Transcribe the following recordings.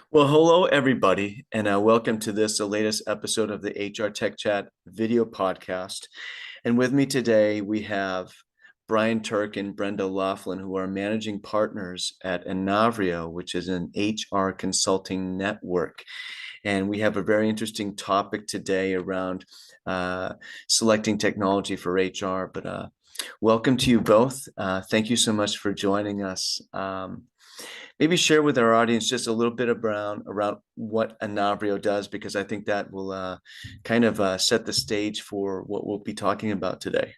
Well, hello, everybody, and welcome to the latest episode of the HR Tech Chat video podcast. And with me today, we have Brian Turk and Brenda Laughlin, who are managing partners at Enavrio, which is an HR consulting network. And we have a very interesting topic today around selecting technology for HR. But welcome to you both. Thank you so much for joining us. Maybe share with our audience just a little bit around what Enavrio does, because I think that will kind of set the stage for what we'll be talking about today.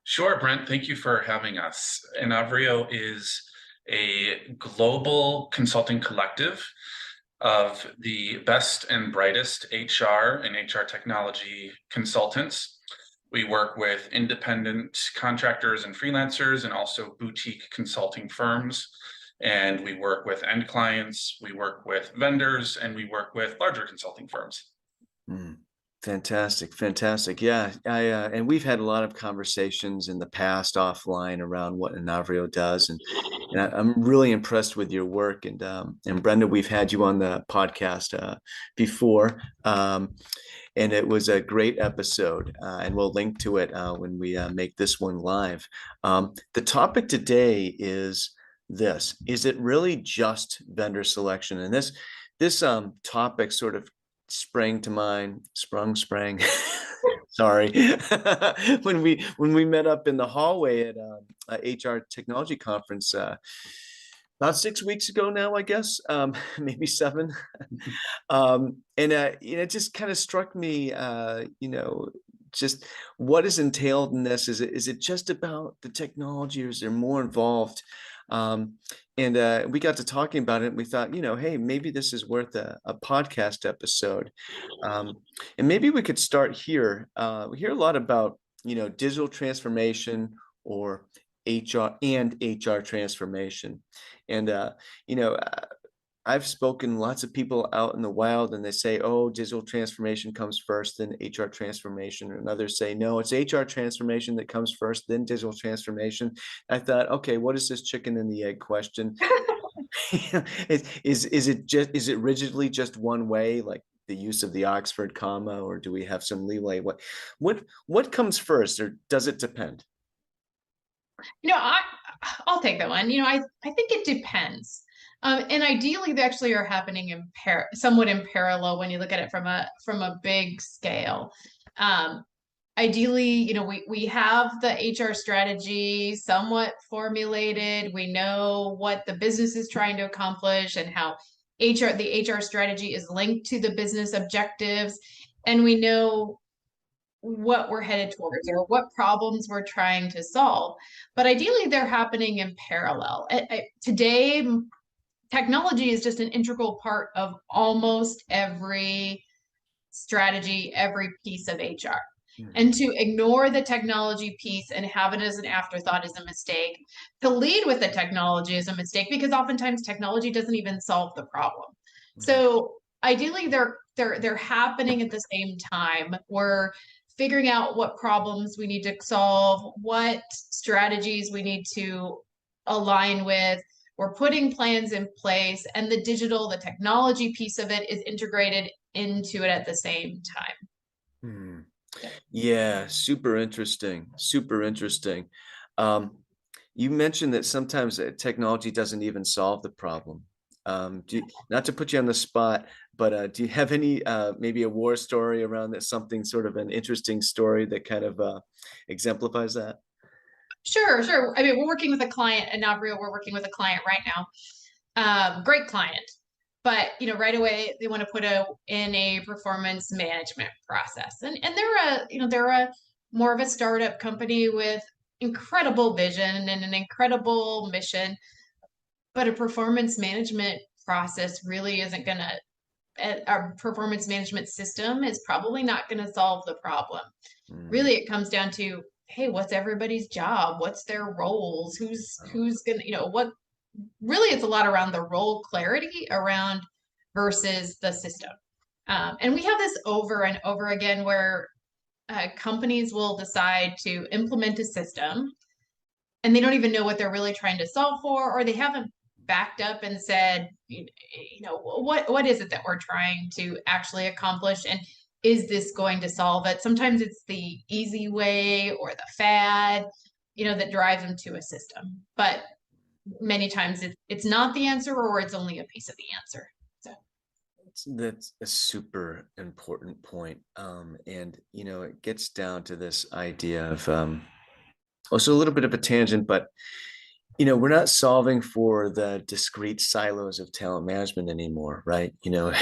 Sure, Brent. Thank you for having us. Enavrio is a global consulting collective of the best and brightest HR and HR technology consultants. We work with independent contractors and freelancers and also boutique consulting firms. And we work with end clients, we work with vendors, and we work with larger consulting firms. Fantastic, fantastic. Yeah, and we've had a lot of conversations in the past offline around what Enavrio does, and I'm really impressed with your work. And Brenda, we've had you on the podcast before, and it was a great episode, and we'll link to it when we make this one live. The topic today is this: is it really just vendor selection? And this topic sort of sprang to mind, sprang. Sorry, when we met up in the hallway at HR Technology Conference about 6 weeks ago now, I guess, maybe seven. And it just kind of struck me, just what is entailed in this. Is it just about the technology, or is there more involved? And we got to talking about it, and we thought, hey, maybe this is worth a podcast episode. And maybe we could start here. We hear a lot about, digital transformation, or HR transformation. And, I've spoken to lots of people out in the wild, and they say, oh, digital transformation comes first, then HR transformation. And others say, no, it's HR transformation that comes first, then digital transformation. I thought, okay, what is this chicken and the egg question? Is it rigidly just one way, like the use of the Oxford comma, or do we have some leeway? What comes first, or does it depend? You know, I I'll take that one. I think it depends. And ideally, they actually are happening somewhat in parallel when you look at it from a big scale. Um, Ideally, we have the HR strategy somewhat formulated. We know what the business is trying to accomplish and how the HR strategy is linked to the business objectives, and we know what we're headed towards or what problems we're trying to solve. But ideally, they're happening in parallel. Today, technology is just an integral part of almost every strategy, every piece of HR. And to ignore the technology piece and have it as an afterthought is a mistake. To lead with the technology is a mistake, because oftentimes technology doesn't even solve the problem. So ideally, they're happening at the same time. We're figuring out what problems we need to solve, what strategies we need to align with. We're putting plans in place, and the technology piece of it is integrated into it at the same time. Hmm. Yeah, super interesting. Super interesting. You mentioned that sometimes technology doesn't even solve the problem. Not to put you on the spot, but do you have any maybe a war story around that? Something sort of an interesting story that kind of exemplifies that? Sure. I mean, we're working with a client, and not real. We're working with a client right now. Great client, but right away they want to put in a performance management process, and they're a more of a startup company with incredible vision and an incredible mission, but a performance management process really isn't gonna. Our performance management system is probably not going to solve the problem. Really, it comes down to, hey, what's everybody's job? What's their roles? Who's gonna, what really it's a lot around the role clarity around versus the system. And we have this over and over again where companies will decide to implement a system and they don't even know what they're really trying to solve for, or they haven't backed up and said, you know, what is it that we're trying to actually accomplish, and is this going to solve it? Sometimes it's the easy way or the fad, you know, that drives them to a system. But many times it's not the answer, or it's only a piece of the answer. So that's a super important point. And you know, it gets down to this idea of also a little bit of a tangent, but you know, we're not solving for the discrete silos of talent management anymore, right? You know,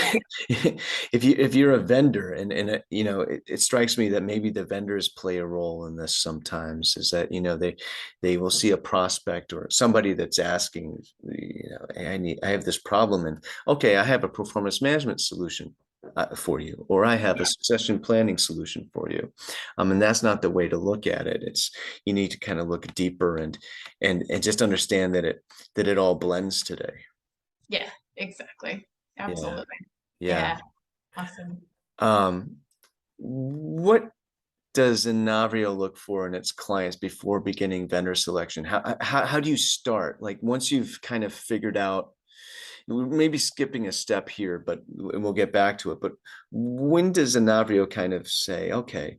if you're a vendor, and you know, it strikes me that maybe the vendors play a role in this sometimes. Is that, you know, they will see a prospect or somebody that's asking, you know, hey, I have this problem, and okay, I have a performance management solution for you, or I have a succession planning solution for you. And that's not the way to look at it. It's, you need to kind of look deeper and just understand that it all blends today. yeah, exactly. Absolutely. Yeah. Yeah. Awesome. What does Enavrio look for in its clients before beginning vendor selection? How do you start? Like, once you've kind of figured out, maybe skipping a step here, but we'll get back to it. But when does Enavrio kind of say, okay,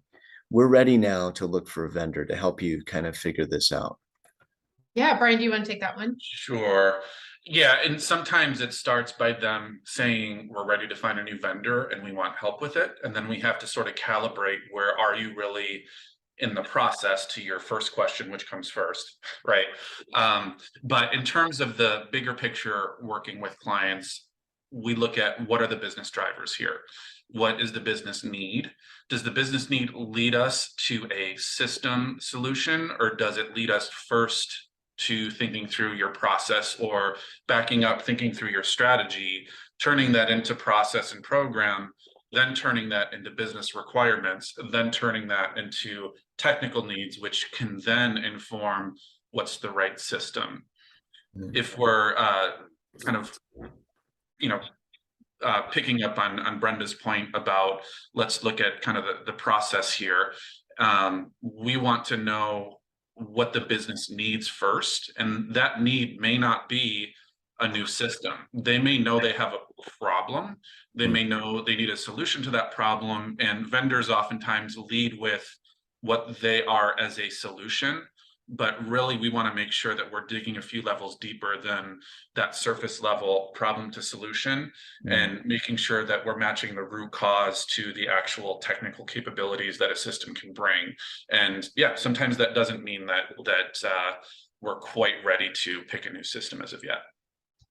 we're ready now to look for a vendor to help you kind of figure this out? Yeah, Brian, do you want to take that one? Sure. Yeah, and sometimes it starts by them saying we're ready to find a new vendor and we want help with it. And then we have to sort of calibrate, where are you really in the process, to your first question, which comes first, right? But in terms of the bigger picture, working with clients, we look at what are the business drivers here? What is the business need? Does the business need lead us to a system solution, or does it lead us first to thinking through your process, or backing up, thinking through your strategy, turning that into process and program, then turning that into business requirements, then turning that into technical needs, which can then inform what's the right system. If we're kind of, you know, picking up on Brenda's point about, let's look at kind of the process here. We want to know what the business needs first, and that need may not be a new system. They may know they have a problem. They may know they need a solution to that problem, and vendors oftentimes lead with what they are as a solution. But really, we want to make sure that we're digging a few levels deeper than that surface level problem to solution, and making sure that we're matching the root cause to the actual technical capabilities that a system can bring. And yeah, sometimes that doesn't mean that we're quite ready to pick a new system as of yet.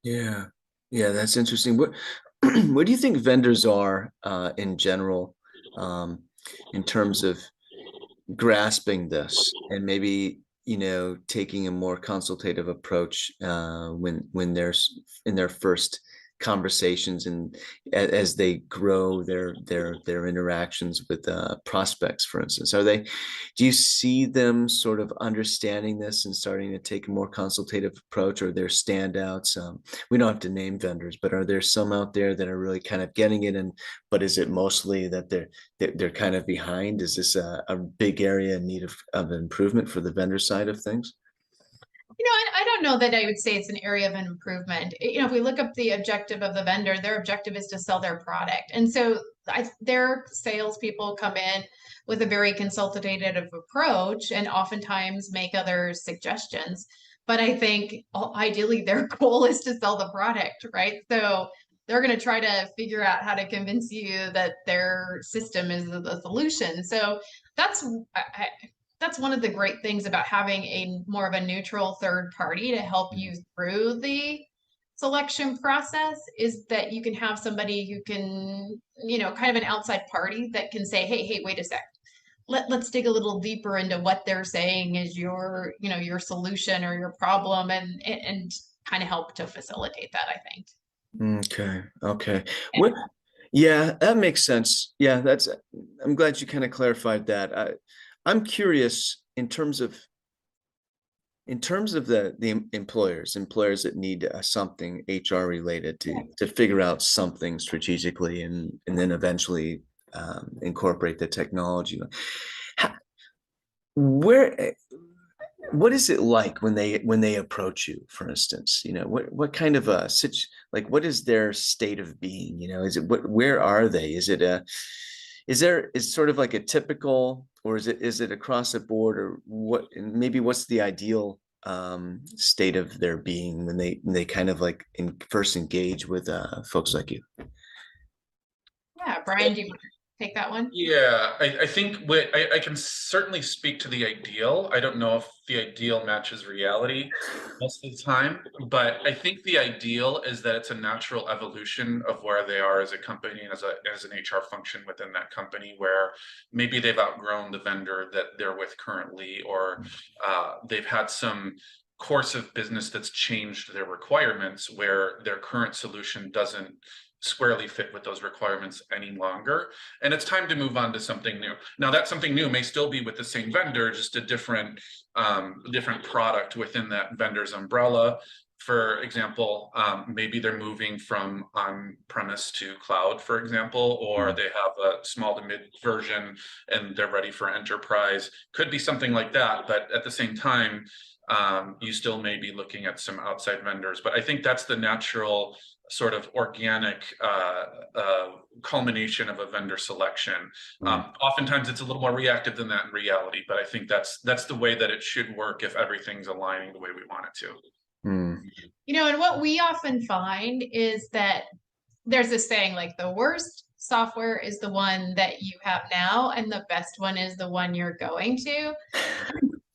Yeah, yeah, that's interesting. What what do you think vendors are in general, in terms of grasping this, and maybe, you know, taking a more consultative approach when there's in their first conversations, and as they grow their interactions with prospects, for instance? Do you see them sort of understanding this and starting to take a more consultative approach, or their standouts? We don't have to name vendors, but are there some out there that are really kind of getting it? And but is it mostly that they're kind of behind? Is this a big area in need of improvement for the vendor side of things? You know, I don't know that I would say it's an area of improvement. You know, if we look up the objective of the vendor, their objective is to sell their product. And so their salespeople come in with a very consultative approach and oftentimes make other suggestions. But I think ideally their goal is to sell the product, right? So they're going to try to figure out how to convince you that their system is the solution. So that's that's one of the great things about having a more of a neutral third party to help you through the selection process, is that you can have somebody who can, you know, kind of an outside party that can say, hey, wait a sec. Let's dig a little deeper into what they're saying is your, you know, your solution or your problem, and kind of help to facilitate that, I think. Okay. Okay. What? Yeah, that makes sense. Yeah, I'm glad you kind of clarified that. I'm curious in terms of the employers that need something HR related to figure out something strategically, and then eventually incorporate the technology. How, where what is it like when they approach you, for instance? What kind of a like what is their state of being? Is it where are they? Is sort of like a typical, or is it across the board, or what? And maybe what's the ideal state of their being when they kind of like first engage with folks like you? Yeah, Brian, do you want to take that one? Yeah, I think I can certainly speak to the ideal. I don't know if the ideal matches reality most of the time, but I think the ideal is that it's a natural evolution of where they are as a company and as an HR function within that company, where maybe they've outgrown the vendor that they're with currently, or they've had some course of business that's changed their requirements, where their current solution doesn't squarely fit with those requirements any longer, and it's time to move on to something new. Now, that something new may still be with the same vendor, just a different product within that vendor's umbrella. For example, maybe they're moving from on-premise to cloud, for example, or they have a small to mid version and they're ready for enterprise. Could be something like that, but at the same time, you still may be looking at some outside vendors. But I think that's the natural sort of organic culmination of a vendor selection. Oftentimes it's a little more reactive than that in reality, but I think that's the way that it should work if everything's aligning the way we want it to. And what we often find is that there's this saying, like, the worst software is the one that you have now, and the best one is the one you're going to.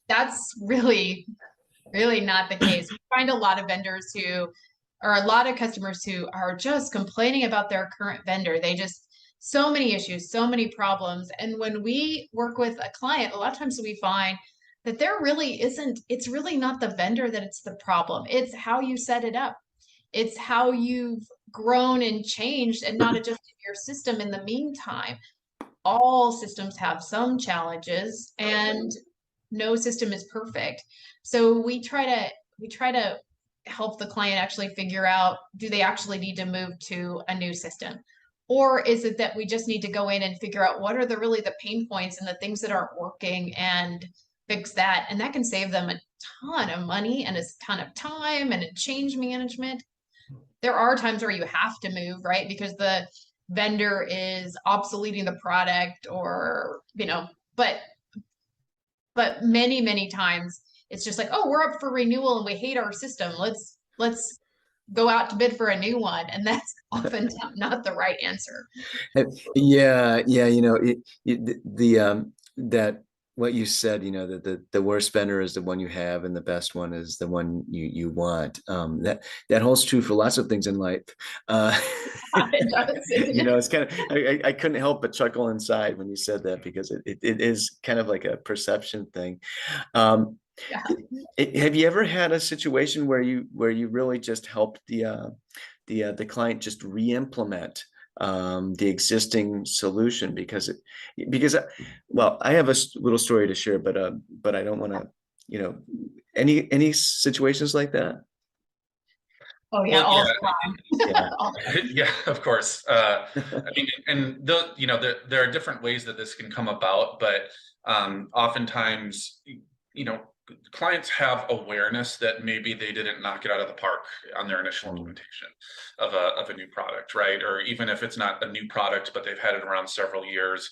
That's really, really not the case. We find a lot of vendors or a lot of customers who are just complaining about their current vendor. So many issues, so many problems. And when we work with a client, a lot of times we find that it's really not the vendor that it's the problem. It's how you set it up. It's how you've grown and changed and not adjusted your system in the meantime. All systems have some challenges, and no system is perfect. So we try to help the client actually figure out, do they actually need to move to a new system? Or is it that we just need to go in and figure out what are really the pain points and the things that aren't working and fix that? And that can save them a ton of money and a ton of time and a change management. There are times where you have to move, right? Because the vendor is obsoleting the product, or, but many, many times it's just like, oh, we're up for renewal and we hate our system. Let's go out to bid for a new one. And that's often not the right answer. Yeah, that what you said, that the worst vendor is the one you have and the best one is the one you want. That holds true for lots of things in life. It's kind of, I couldn't help but chuckle inside when you said that, because it is kind of like a perception thing. Yeah. Have you ever had a situation where you really just helped the client just re-implement the existing solution because well, I have a little story to share, but I don't want to, any situations like that? Oh yeah, Well, all the time. yeah, of course. I mean, and there are different ways that this can come about, but oftentimes, clients have awareness that maybe they didn't knock it out of the park on their initial implementation of a new product, right? Or even if it's not a new product, but they've had it around several years,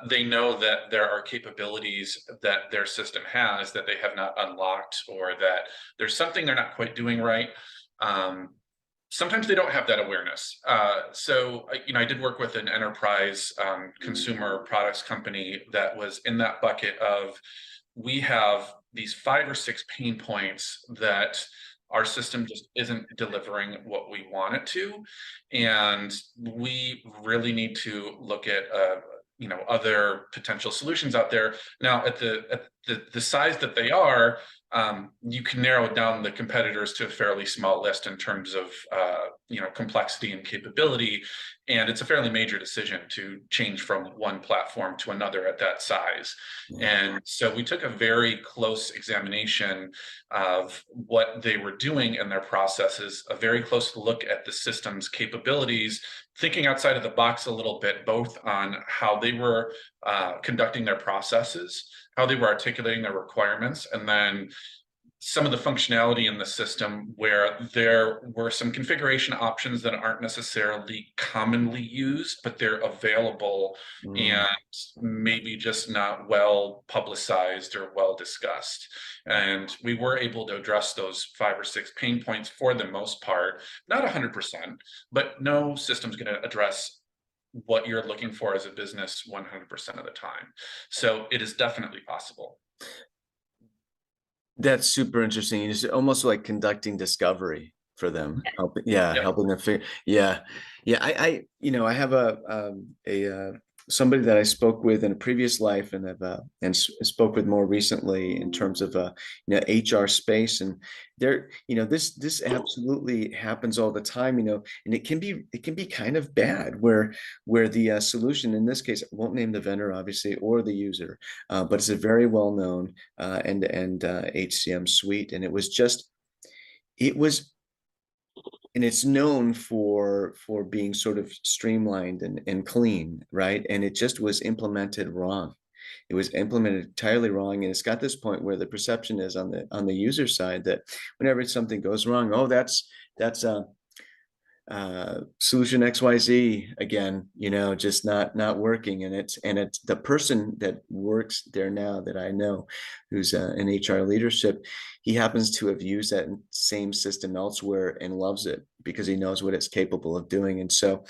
they know that there are capabilities that their system has that they have not unlocked, or that there's something they're not quite doing right. Sometimes they don't have that awareness. So, I did work with an enterprise consumer products company that was in that bucket of, we have these 5 or 6 pain points that our system just isn't delivering what we want it to. And we really need to look at other potential solutions out there. Now, at the size that they are, you can narrow down the competitors to a fairly small list in terms of complexity and capability, and it's a fairly major decision to change from one platform to another at that size. And so we took a very close examination of what they were doing in their processes, a very close look at the system's capabilities, thinking outside of the box a little bit, both on how they were conducting their processes how they were articulating their requirements, and then some of the functionality in the system where there were some configuration options that aren't necessarily commonly used, but they're available and maybe just not well publicized or well discussed. And we were able to address those 5 or 6 pain points for the most part, not 100%, but no system's going to address what you're looking for as a business 100% of the time. So it is definitely possible. That's super interesting. It's almost like conducting discovery for them, helping, Yep. helping them figure. Yeah. I I have somebody that I spoke with in a previous life, and spoke with more recently in terms of HR space, and there, this absolutely happens all the time, and it can be kind of bad where the solution, in this case, I won't name the vendor obviously or the user, but it's a very well known end-to-end HCM suite, and it was and it's known for being sort of streamlined and clean, right? And it just was implemented wrong. It was implemented entirely wrong, and it's got this point where the perception is on the user side that whenever something goes wrong, oh, that's solution XYZ again, just not working. And it's the person that works there now that I know, who's in HR leadership, he happens to have used that same system elsewhere and loves it because he knows what it's capable of doing. And so,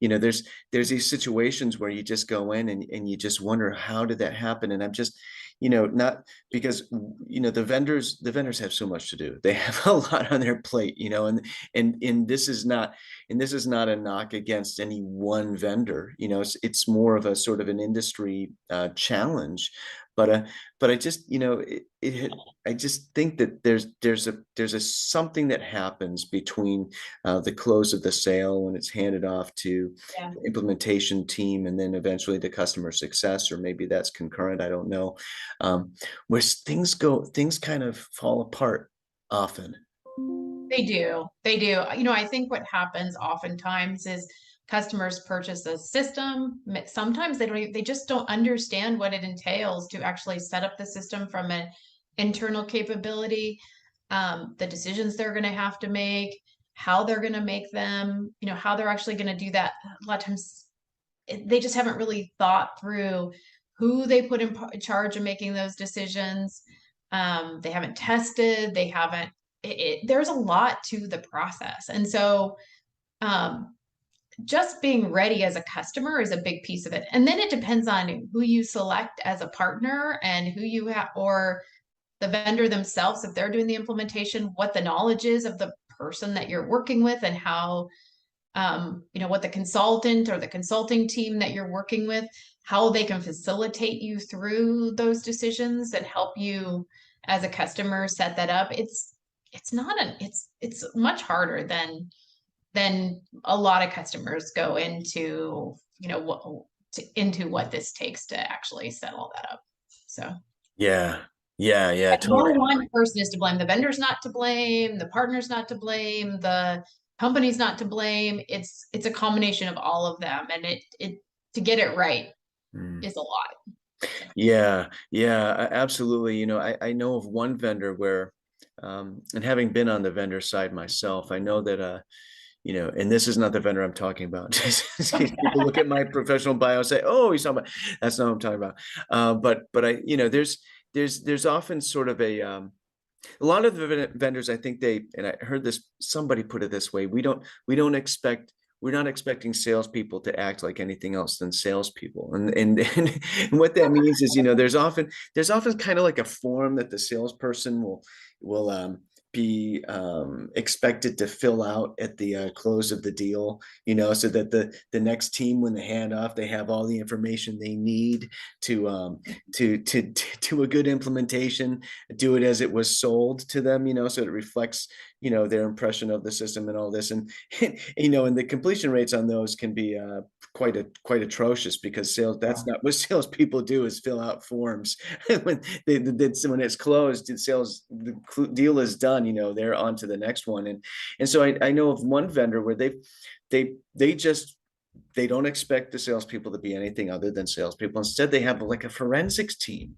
there's these situations where you just go in and you just wonder, how did that happen? And I'm just, not because, the vendors have so much to do. They have a lot on their plate, and this is not a knock against any one vendor. It's more of a sort of an industry challenge. But I just, I just think that there's a something that happens between the close of the sale when it's handed off to the implementation team, and then eventually the customer success, or maybe that's concurrent, I don't know, where things kind of fall apart often. They do. I think what happens oftentimes is customers purchase a system. Sometimes they just don't understand what it entails to actually set up the system from an internal capability, the decisions they're going to have to make, how they're going to make them, how they're actually going to do that. A lot of times they just haven't really thought through who they put in charge of making those decisions. They haven't tested, they haven't, there's a lot to the process. And so just being ready as a customer is a big piece of it. And then it depends on who you select as a partner and who you have, or the vendor themselves, if they're doing the implementation, what the knowledge is of the person that you're working with, and how, what the consultant or the consulting team that you're working with, how they can facilitate you through those decisions and help you as a customer set that up. It's much harder than a lot of customers go into, into what this takes to actually set all that up. So yeah, totally. totally. No one person is to blame. The vendor's not to blame, the partner's not to blame, the company's not to blame. It's a combination of all of them, and it to get it right is a lot. Yeah, absolutely. I know of one vendor where, and having been on the vendor side myself, I know that, and this is not the vendor I'm talking about. Just in case people look at my professional bio and say, "Oh, he's talking about," that's not what I'm talking about. But I, there's often sort of a lot of the vendors, I think and I heard somebody put it this way: we're not expecting salespeople to act like anything else than salespeople. And what that means is, there's often kind of like a form that the salesperson will be expected to fill out at the close of the deal, so that the next team, when they hand off, they have all the information they need to a good implementation, do it as it was sold to them, so it reflects, their impression of the system and all this. And and the completion rates on those can be quite atrocious, because that's not what salespeople do, is fill out forms. when when it's closed, the deal is done, they're on to the next one. And so I know of one vendor where they don't expect the salespeople to be anything other than salespeople. Instead, they have like a forensics team,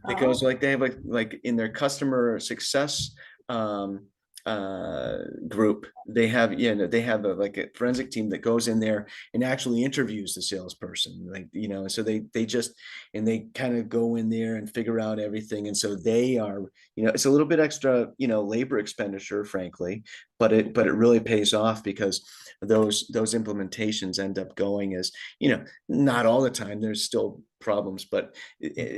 because like they have like in their customer success um group, they have, they have like a forensic team that goes in there and actually interviews the salesperson, like, so they just, and they kind of go in there and figure out everything. And so they are, it's a little bit extra, labor expenditure, frankly, but it really pays off, because those implementations end up going as, not all the time, there's still problems, but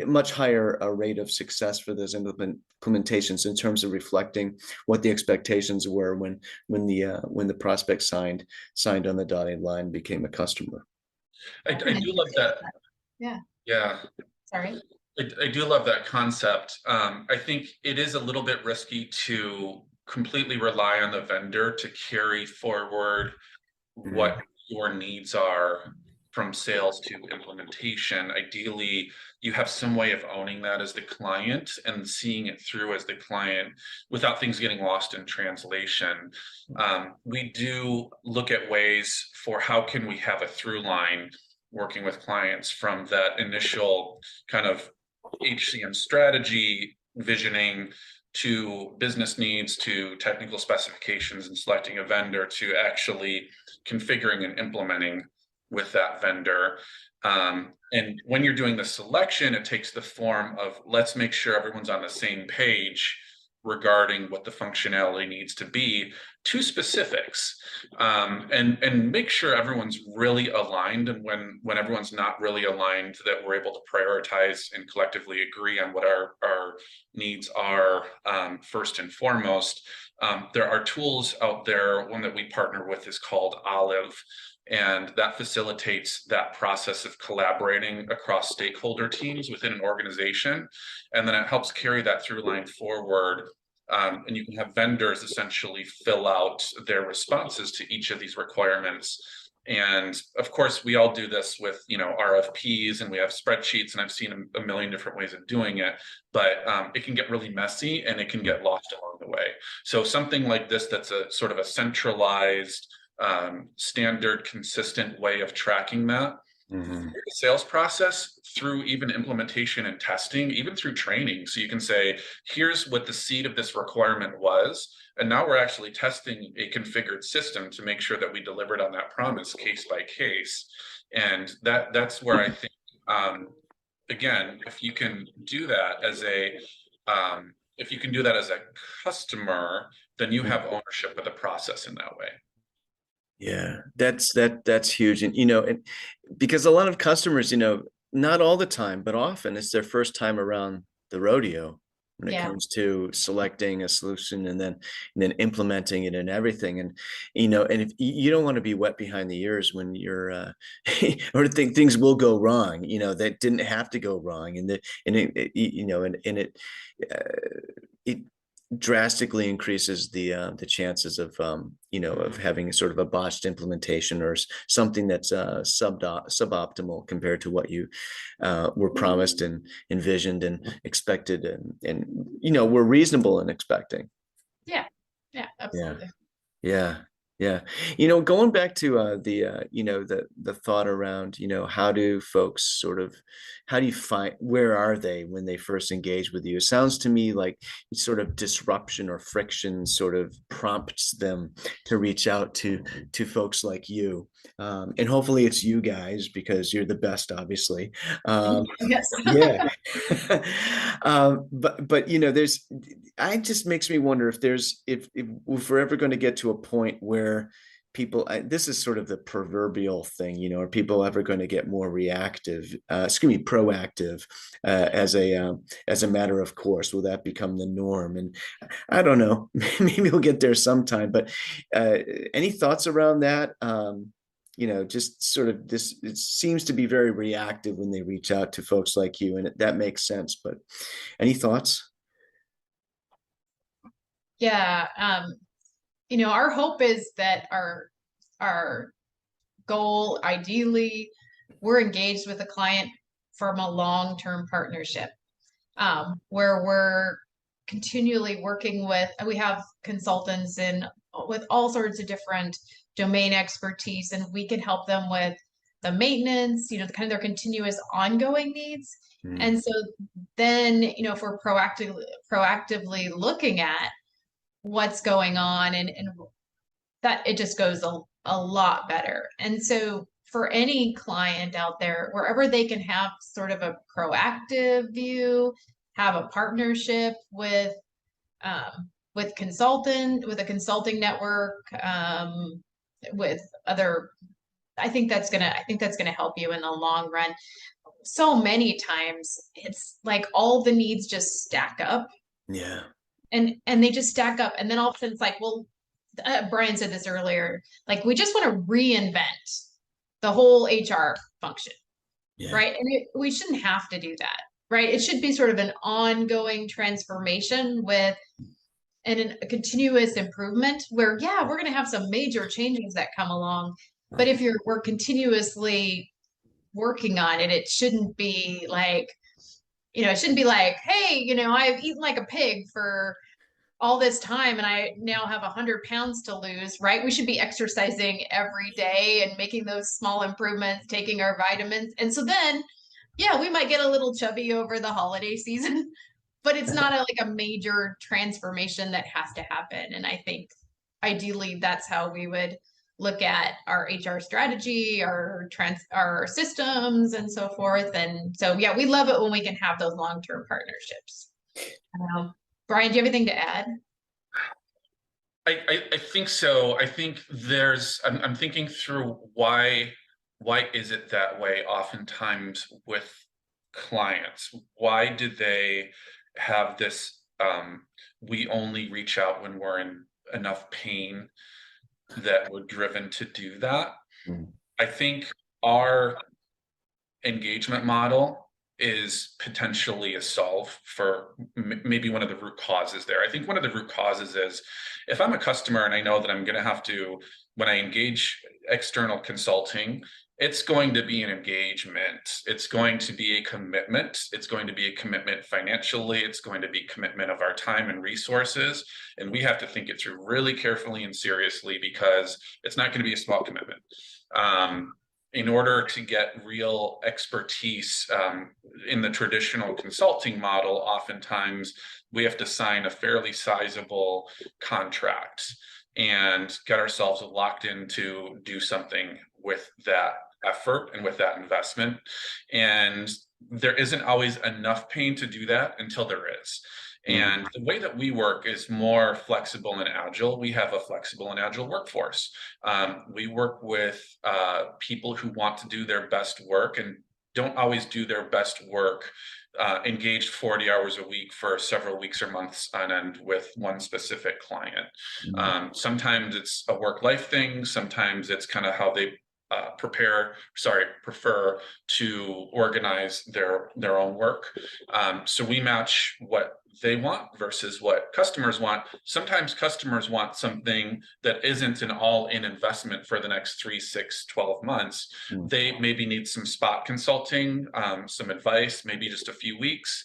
much higher rate of success for those implementations in terms of reflecting what the expectations were when the prospect signed on the dotted line, became a customer. I do love that. Yeah. Yeah. Sorry. I do love that concept. I think it is a little bit risky to completely rely on the vendor to carry forward what your needs are from sales to implementation. Ideally, you have some way of owning that as the client and seeing it through as the client without things getting lost in translation. We do look at ways for how can we have a through line working with clients from that initial kind of HCM strategy visioning to business needs to technical specifications and selecting a vendor to actually configuring and implementing with that vendor. And when you're doing the selection, it takes the form of let's make sure everyone's on the same page regarding what the functionality needs to be, to specifics, and make sure everyone's really aligned. And when everyone's not really aligned, that we're able to prioritize and collectively agree on what our needs are, first and foremost. There are tools out there. One that we partner with is called Olive, and that facilitates that process of collaborating across stakeholder teams within an organization. And then it helps carry that through line forward. And you can have vendors essentially fill out their responses to each of these requirements. And of course, we all do this with, RFPs, and we have spreadsheets, and I've seen a million different ways of doing it, but it can get really messy and it can get lost along the way. So something like this, that's a sort of a centralized, standard, consistent way of tracking that. The sales process, through even implementation and testing, even through training. So you can say, here's what the seed of this requirement was, and now we're actually testing a configured system to make sure that we delivered on that promise case by case. And that's where I think, again, if you can do that as a customer, then you have ownership of the process in that way. Yeah, that's huge. And and because a lot of customers, not all the time, but often it's their first time around the rodeo when it comes to selecting a solution and then implementing it and everything. And and if you don't want to be wet behind the ears when you're or think things will go wrong, that didn't have to go wrong, and it drastically increases the chances of of having sort of a botched implementation, or something that's suboptimal compared to what you were promised and envisioned and expected, and were reasonable in expecting. Yeah, absolutely. Yeah. Going back to the thought around, how do folks how do you find, where are they when they first engage with you? It sounds to me like sort of disruption or friction sort of prompts them to reach out to folks like you. And hopefully it's you guys, because you're the best, obviously. Yes. Yeah. But it just makes me wonder if we're ever going to get to a point where people, this is sort of the proverbial thing, are people ever going to get more proactive, as a matter of course? Will that become the norm? And I don't know, maybe we'll get there sometime, but any thoughts around that? Just sort of this, it seems to be very reactive when they reach out to folks like you, and that makes sense, but any thoughts? Yeah. Our hope is that our goal, ideally, we're engaged with a client from a long-term partnership, where we're continually working with, we have consultants with all sorts of different domain expertise, and we can help them with the maintenance, the kind of their continuous ongoing needs. Mm. And so then, if we're proactively looking at what's going on, and that it just goes a lot better. And so for any client out there, wherever they can have sort of a proactive view, have a partnership with with a consulting network, with other, I think that's gonna help you in the long run. So many times it's like all the needs just stack up, Yeah. and they just stack up, and then all of a sudden it's like, well, Brian said this earlier, like we just want to reinvent the whole HR function, Yeah. right? And we shouldn't have to do that, right? It should be sort of an ongoing transformation with a continuous improvement where, yeah, we're going to have some major changes that come along. But if we're continuously working on it, it shouldn't be like, hey, I've eaten like a pig for all this time and I now have 100 pounds to lose, right? We should be exercising every day and making those small improvements, taking our vitamins. And so then, yeah, we might get a little chubby over the holiday season, but it's not like a major transformation that has to happen. And I think ideally that's how we would look at our HR strategy, our systems and so forth. And so, yeah, we love it when we can have those long-term partnerships. Brian, do you have anything to add? I think so. I think I'm thinking through why is it that way oftentimes with clients? Why do they have this we only reach out when we're in enough pain that we're driven to do that? Mm. I think our engagement model is potentially a solve for maybe one of the root causes there. I think one of the root causes is if I'm a customer and I know that I'm going to have to, when I engage external consulting, it's going to be an engagement. It's going to be a commitment. It's going to be a commitment financially. It's going to be commitment of our time and resources. And we have to think it through really carefully and seriously because it's not going to be a small commitment. In order to get real expertise in the traditional consulting model, oftentimes we have to sign a fairly sizable contract and get ourselves locked in to do something with that effort and with that investment. And there isn't always enough pain to do that until there is. And the way that we work is more flexible and agile. We have a flexible and agile workforce. We work with people who want to do their best work and don't always do their best work engaged 40 hours a week for several weeks or months on end with one specific client. Sometimes it's a work-life thing. Sometimes it's kind of how they prefer to organize their own work. So we match what they want versus what customers want. Sometimes customers want something that isn't an all-in investment for the next 3, 6, 12 months. They maybe need some spot consulting, some advice, maybe just a few weeks,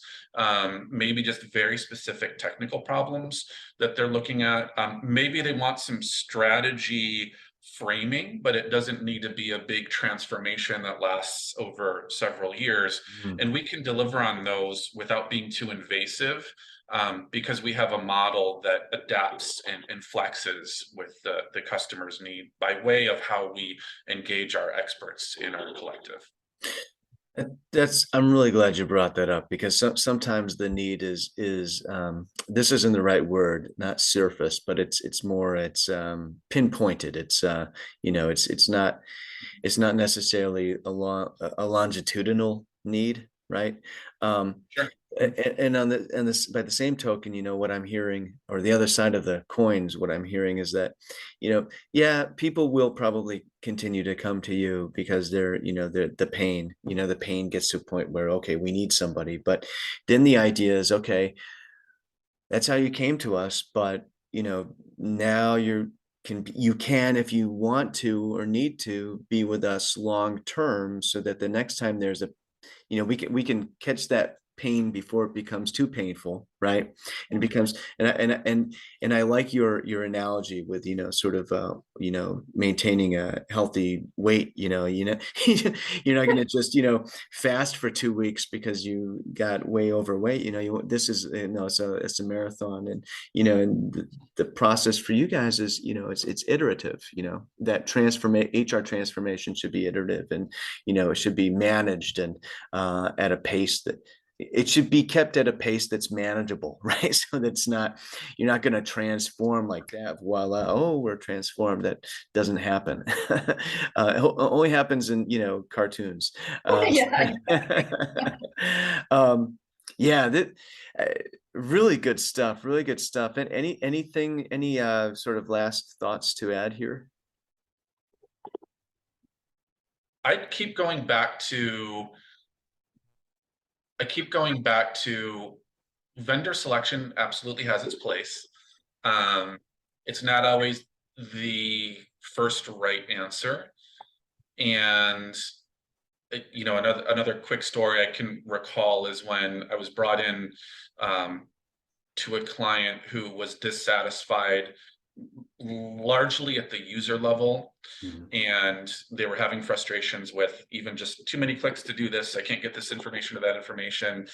maybe just very specific technical problems that they're looking at. Maybe they want some strategy framing, but it doesn't need to be a big transformation that lasts over several years. And we can deliver on those without being too invasive because we have a model that adapts and flexes with the customer's need by way of how we engage our experts in our collective. I'm really glad you brought that up because sometimes the need is this isn't the right word, not surface, but it's more pinpointed. It's it's not necessarily a longitudinal need, right? Sure. And by the same token, what I'm hearing, or the other side of the coins, what I'm hearing is that, yeah, people will probably continue to come to you because the pain gets to a point where, okay, we need somebody. But then the idea is, okay, that's how you came to us, but now you can, if you want to or need to, be with us long term, so that the next time there's we can catch that pain before it becomes too painful, right? And it becomes, and I like your analogy with, sort of maintaining a healthy weight. You're not going to just fast for 2 weeks because you got way overweight. This is, it's a marathon, and and the process for you guys is, it's iterative. That HR transformation should be iterative, and it should be managed, and at a pace that it should be kept at a pace that's manageable, right? So that's not, you're not going to transform like that. Voila, oh, we're transformed. That doesn't happen. It only happens in, cartoons. Yeah. Yeah, that, really good stuff. Really good stuff. And any sort of last thoughts to add here? I keep going back to vendor selection absolutely has its place. It's not always the first right answer. And another quick story I can recall is when I was brought in to a client who was dissatisfied largely at the user level. Mm-hmm. And they were having frustrations with even just too many clicks to do this. I can't get this information or that information.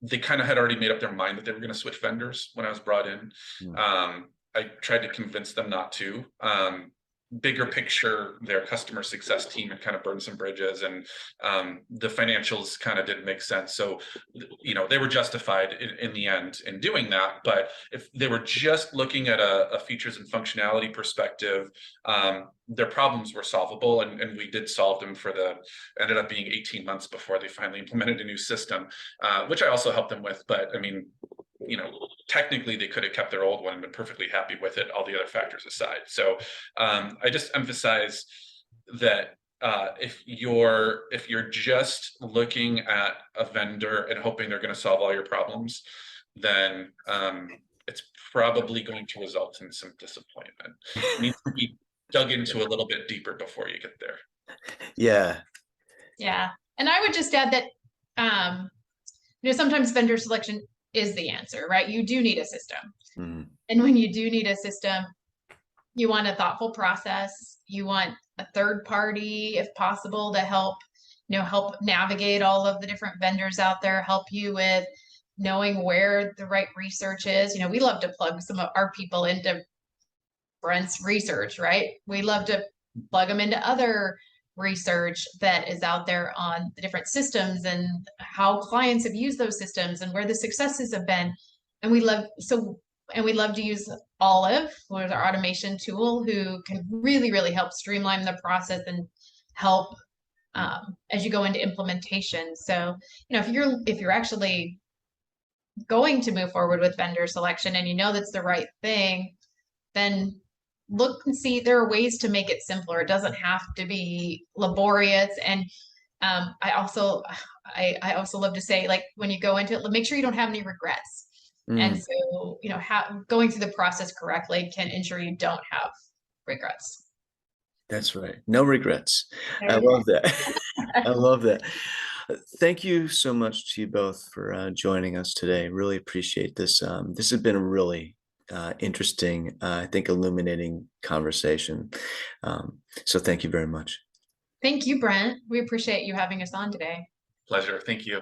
They kind of had already made up their mind that they were going to switch vendors when I was brought in. Mm-hmm. I tried to convince them not to. Bigger picture, their customer success team had kind of burned some bridges, and the financials kind of didn't make sense. So, they were justified in the end in doing that. But if they were just looking at a features and functionality perspective, their problems were solvable, and we did solve them ended up being 18 months before they finally implemented a new system, which I also helped them with. But I mean, technically they could have kept their old one and been perfectly happy with it, all the other factors aside. So I just emphasize that if you're just looking at a vendor and hoping they're going to solve all your problems, then it's probably going to result in some disappointment. It needs to be dug into a little bit deeper before you get there. Yeah. Yeah. And I would just add that, sometimes vendor selection is the answer, right? You do need a system. Mm-hmm. And when you do need a system, you want a thoughtful process. You want a third party, if possible, to help navigate all of the different vendors out there, help you with knowing where the right research is. We love to plug some of our people into Brent's research, right? We love to plug them into other research that is out there on the different systems and how clients have used those systems and where the successes have been. And we love to use Olive, who is our automation tool, who can really, really help streamline the process and help as you go into implementation. So, if you're actually going to move forward with vendor selection and that's the right thing, then look and see there are ways to make it simpler. It doesn't have to be laborious. And I also love to say, like, when you go into it, make sure you don't have any regrets. And so, going through the process correctly can ensure you don't have regrets. That's right. No regrets. I love that. I love that. Thank you so much to you both for joining us today. Really appreciate this. This has been a really interesting, I think, illuminating conversation. So thank you very much. Thank you, Brent. We appreciate you having us on today. Pleasure. Thank you.